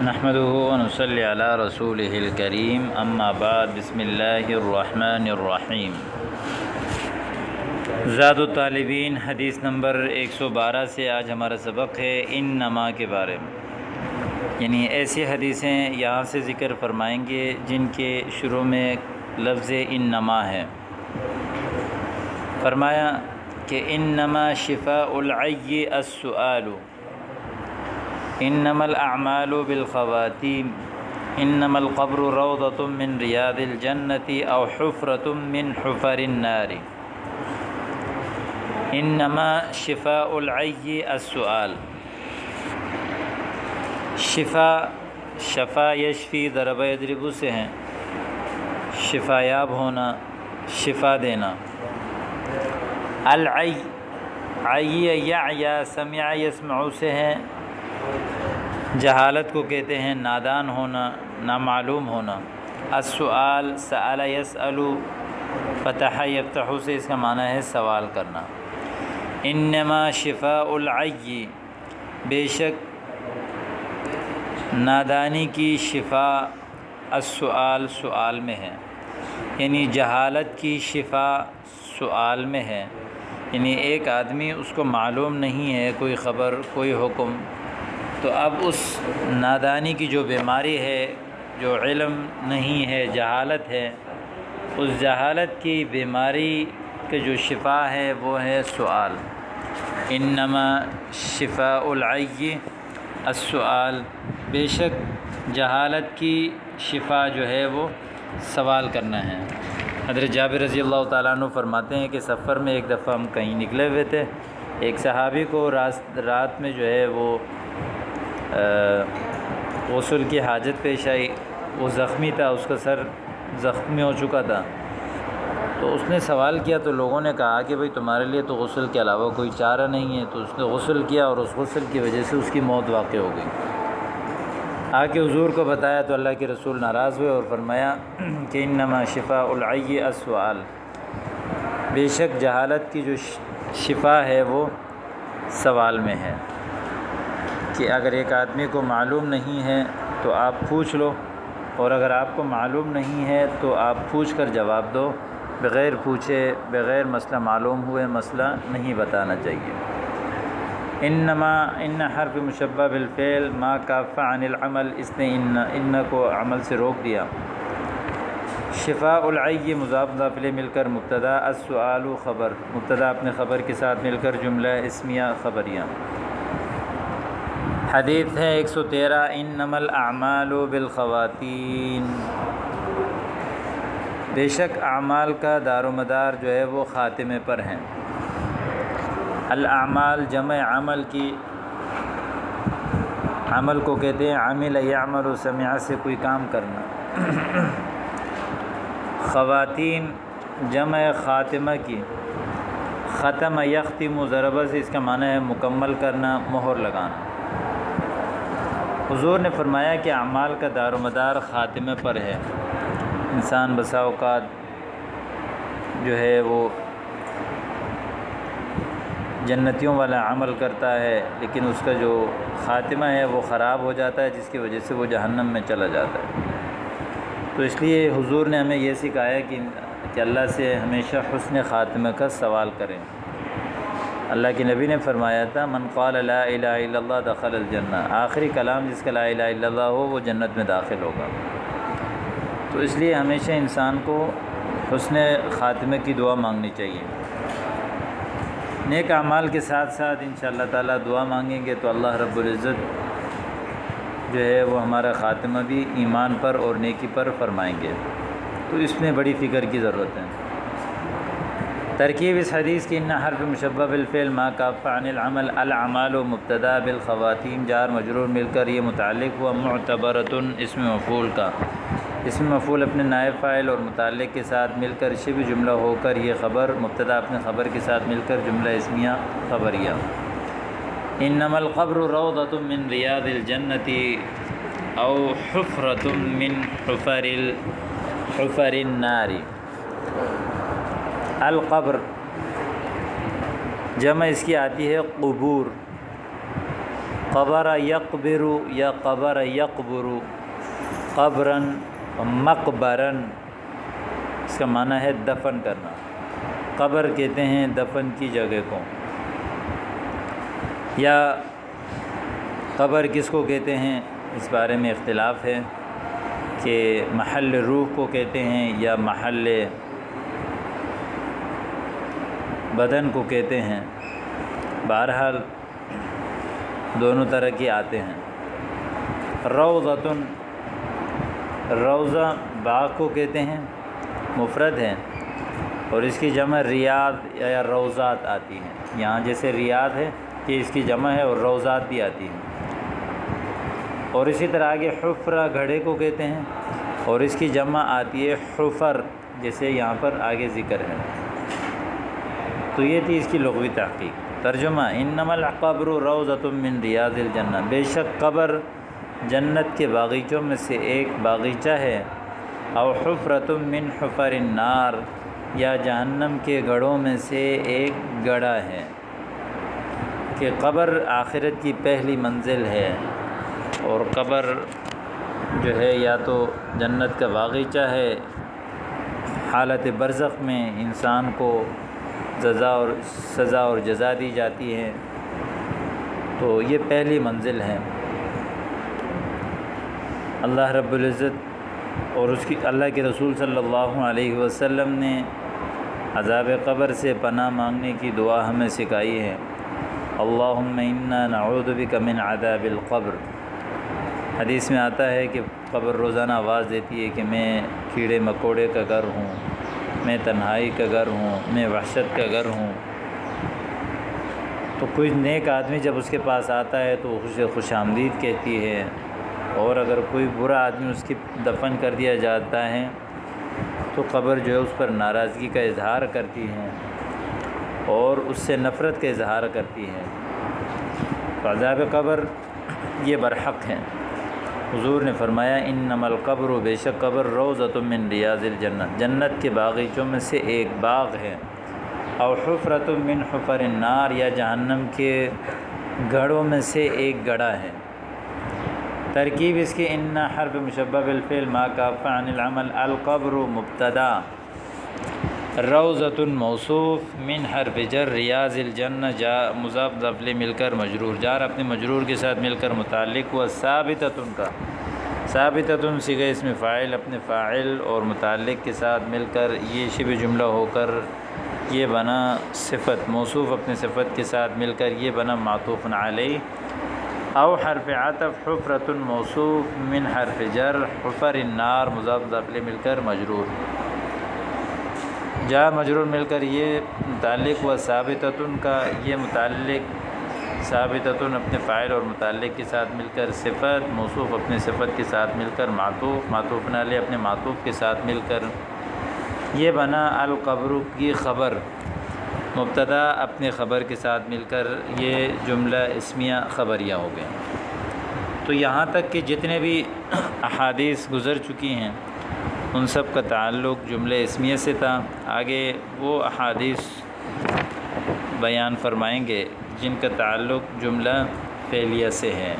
نحمده ونصلي علی رسولہ الکریم اما بعد بسم اللہ الرحمن الرحیم۔ زاد الطالبین حدیث نمبر 112 سے آج ہمارا سبق ہے انما کے بارے میں، یعنی ایسی حدیثیں یہاں سے ذکر فرمائیں گے جن کے شروع میں لفظ انما ہے۔ فرمایا کہ انما شفاء العی السؤال، انما الاعمال بالخواتیم، انما القبر روضۃ من ریاض الجنۃ او حفرۃ من حفر النار۔ انما شفاء العی السؤال، شفا یشفی ضرب یضرب سے ہیں، شفا یاب ہونا، شفا دینا۔ العی یعیا سمع یسمع سے ہیں، جہالت کو کہتے ہیں نادان ہونا، نامعلوم ہونا۔ السؤال سأل یسأل، فتح یفتح سے اس کا معنی ہے سوال کرنا۔ انما شفاء العی، بے شک نادانی کی شفا السؤال سؤال میں ہے، یعنی جہالت کی شفا سؤال میں ہے، یعنی ایک آدمی اس کو معلوم نہیں ہے کوئی خبر کوئی حکم، تو اب اس نادانی کی جو بیماری ہے، جو علم نہیں ہے، جہالت ہے، اس جہالت کی بیماری کے جو شفا ہے وہ ہے سؤال۔ انما شفاء العی السؤال، بے شک جہالت کی شفا جو ہے وہ سوال کرنا ہے۔ حضرت جابر رضی اللہ تعالیٰ عنہ فرماتے ہیں کہ سفر میں ایک دفعہ ہم کہیں نکلے ہوئے تھے، ایک صحابی کو رات میں جو ہے وہ غسل کی حاجت پیش آئی، وہ زخمی تھا، اس کا سر زخمی ہو چکا تھا، تو اس نے سوال کیا تو لوگوں نے کہا کہ بھئی تمہارے لیے تو غسل کے علاوہ کوئی چارہ نہیں ہے، تو اس نے غسل کیا اور اس غسل کی وجہ سے اس کی موت واقع ہو گئی۔ آ کے حضور کو بتایا تو اللہ کے رسول ناراض ہوئے اور فرمایا کہ انما شفاء العی السؤال، بے شک جہالت کی جو شفا ہے وہ سوال میں ہے، کہ اگر ایک آدمی کو معلوم نہیں ہے تو آپ پوچھ لو، اور اگر آپ کو معلوم نہیں ہے تو آپ پوچھ کر جواب دو، بغیر پوچھے بغیر مسئلہ معلوم ہوئے مسئلہ نہیں بتانا چاہیے۔ انما ان حرف مشبہ بالفعل ما کاف عن العمل، اس نے ان کو عمل سے روک دیا۔ شفاء العی مضاف مضاف الیہ مل کر مبتدا، السؤال خبر، مبتدا اپنے خبر کے ساتھ مل کر جملہ اسمیہ خبریہ۔ حدیث ہے 113، انما الاعمال بالخواتین، بے شک اعمال کا دار و مدار جو ہے وہ خاتمے پر ہیں۔ الاعمال جمع عمل کی، عمل کو کہتے ہیں عمل یعمل، سمع سے کوئی کام کرنا۔ خواتین جمع خاتمہ کی، ختم یختم ضربہ سے اس کا معنی ہے مکمل کرنا، مہر لگانا۔ حضور نے فرمایا کہ اعمال کا دار و مدار خاتمے پر ہے۔ انسان بسا اوقات جو ہے وہ جنتیوں والا عمل کرتا ہے، لیکن اس کا جو خاتمہ ہے وہ خراب ہو جاتا ہے، جس کی وجہ سے وہ جہنم میں چلا جاتا ہے۔ تو اس لیے حضور نے ہمیں یہ سکھایا کہ اللہ سے ہمیشہ حسن خاتمہ کا سوال کریں۔ اللہ کے نبی نے فرمایا تھا من قال لا الہ الا اللہ دخل الجنہ، آخری کلام جس کا لا الہ الا اللہ ہو وہ جنت میں داخل ہوگا۔ تو اس لیے ہمیشہ انسان کو حسن خاتمہ کی دعا مانگنی چاہیے۔ نیک اعمال کے ساتھ ساتھ انشاءاللہ تعالیٰ دعا مانگیں گے تو اللہ رب العزت جو ہے وہ ہمارا خاتمہ بھی ایمان پر اور نیکی پر فرمائیں گے، تو اس میں بڑی فکر کی ضرورت ہے۔ ترکیب اس حدیث کی، ان حرف مشبہ بالفعل ما کاف عن العمل، الاعمال مبتدا بالخواتیم جار مجرور مل کر یہ متعلق ہوا معتبرۃ اسم مفعول کا، اسم مفعول اپنے نائب فاعل اور متعلق کے ساتھ مل کر شبہ جملہ ہو کر یہ خبر مبتدا اپنے خبر کے ساتھ مل کر جملہ اسمیہ خبریہ۔ انما القبر روضۃ من ریاض الجنۃ او حفرۃ من حفر النار۔ القبر جمع اس کی آتی ہے قبور، قبر یقبر یا قبر یقبر، قبرن مقبرن اس کا معنی ہے دفن کرنا۔ قبر کہتے ہیں دفن کی جگہ کو، یا قبر کس کو کہتے ہیں اس بارے میں اختلاف ہے کہ محل روح کو کہتے ہیں یا محل بدن کو کہتے ہیں، بہرحال دونوں طرح کے آتے ہیں۔ روضۃ، روضہ باغ کو کہتے ہیں، مفرد ہے، اور اس کی جمع ریاض یا روضات آتی ہیں۔ یہاں جیسے ریاض ہے کہ اس کی جمع ہے، اور روضات بھی آتی ہیں۔ اور اسی طرح آگے حفرہ گھڑے کو کہتے ہیں، اور اس کی جمع آتی ہے حفر، جیسے یہاں پر آگے ذکر ہے۔ تو یہ تھی اس کی لغوی تحقیق۔ ترجمہ: انما القبر روضۃ من ریاض الجنہ، بے شک قبر جنت کے باغیچوں میں سے ایک باغیچہ ہے، او حفرۃ من حفر النار، یا جہنم کے گڑھوں میں سے ایک گڑھا ہے، کہ قبر آخرت کی پہلی منزل ہے، اور قبر جو ہے یا تو جنت کا باغیچہ ہے، حالت برزخ میں انسان کو سزا اور جزا دی جاتی ہے، تو یہ پہلی منزل ہے۔ اللہ رب العزت اور اس کی اللہ کے رسول صلی اللہ علیہ وسلم نے عذاب قبر سے پناہ مانگنے کی دعا ہمیں سکھائی ہے۔ اللہم انا نعوذ بک من عذاب القبر۔ حدیث میں آتا ہے کہ قبر روزانہ آواز دیتی ہے کہ میں کیڑے مکوڑے کا گھر ہوں، میں تنہائی کا گھر ہوں، میں وحشت کا گھر ہوں۔ تو کوئی نیک آدمی جب اس کے پاس آتا ہے تو اسے خوش آمدید کہتی ہے، اور اگر کوئی برا آدمی اس کی دفن کر دیا جاتا ہے تو قبر جو ہے اس پر ناراضگی کا اظہار کرتی ہے اور اس سے نفرت کا اظہار کرتی ہے۔ تو عذاب قبر یہ برحق ہے۔ حضور نے فرمایا انما القبر، بے شک قبر روضۃ من ریاض الجنہ، جنت کے باغیچوں میں سے ایک باغ ہے، او حفرۃ من حفر النار، یا جہنم کے گڑھوں میں سے ایک گڑھا ہے۔ ترکیب اس کی ان حرف مشبہ بالفعل ما کاف عن العمل، القبر مبتدا، روضۃ موصوف، من حرف جر ریاض الجنہ جا مضاف ضفل مل کر مجرور، جار اپنے مجرور کے ساتھ مل کر متعلق ہوا، ثابتۃ کا ثابتۃ صیغہ اسم فاعل اپنے فاعل اور متعلق کے ساتھ مل کر یہ شبہ جملہ ہو کر یہ بنا صفت، موصوف اپنے صفت کے ساتھ مل کر یہ بنا معطوف علیہ، او حرف عطف حفرۃ موصوف من حرف جر حفر النار مضاف ضفل مل کر مجرور، جا مجرور مل کر یہ متعلق ہوا ثابتۃ کا، یہ متعلق ثابتۃ اپنے فاعل اور متعلق کے ساتھ مل کر صفت، موصوف اپنے صفت کے ساتھ مل کر معطوف، معطوف علیہ اپنے معطوف کے ساتھ مل کر یہ بنا القبر کی خبر، مبتدا اپنے خبر کے ساتھ مل کر یہ جملہ اسمیہ خبریہ ہو گئے۔ تو یہاں تک کہ جتنے بھی احادیث گزر چکی ہیں ان سب کا تعلق جملہ اسمیہ سے تھا۔ آگے وہ احادیث بیان فرمائیں گے جن کا تعلق جملہ فعلیہ سے ہے۔